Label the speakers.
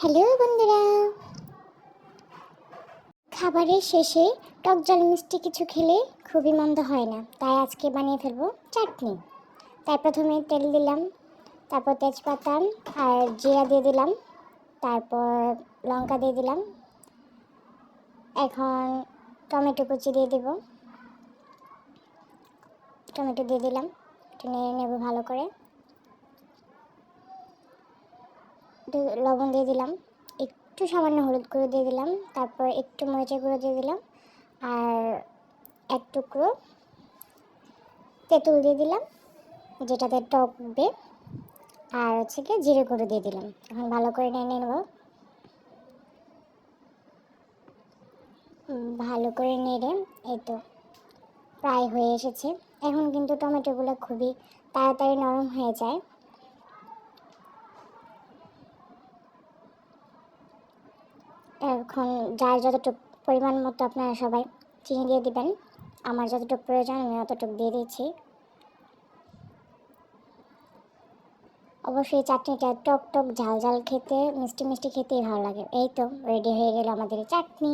Speaker 1: Hello বন্ধুরা, খাবারের শেষে টক ঝাল মিষ্টি কিছু খেলে খুবই মন্দ হয় না। তাই আজকে বানিয়ে ফেলবো চাটনি। তাই প্রথমে তেল দিলাম, তারপর তেজপাতা আর জিরা দিয়ে দিলাম, তারপর লঙ্কা দিয়ে দিলাম। এখন টমেটো কুচি দিয়ে দেব, টমেটো দিয়ে দিলাম, একটু নেড়ে নেব ভালো করে। লবণ দিয়ে দিলাম, একটু সামান্য হলুদ গুঁড়ো দিয়ে দিলাম, তারপর একটু মরিচের গুঁড়ো দিয়ে দিলাম, আর এক টুকরো তেঁতুল দিয়ে দিলাম যেটাতে টকবে, আর হচ্ছে কি জিরে গুঁড়ো দিয়ে দিলাম। এখন ভালো করে নেড়ে নেব, ভালো করে নেড়ে এই তো প্রায় হয়ে এসেছে। এখন কিন্তু টমেটোগুলো খুবই তাড়াতাড়ি নরম হয়ে যায়। এখন যার যতটুকু পরিমাণ মতো আপনারা সবাই চিনি দিয়ে দিবেন। আমার যতটুকু প্রয়োজন আমি অতটুকু দিয়ে দিচ্ছি। অবশ্যই চাটনিটা টক টক ঝাল ঝাল খেতে, মিষ্টি মিষ্টি খেতেই ভালো লাগে। এই তো রেডি হয়ে গেল আমাদের চাটনি।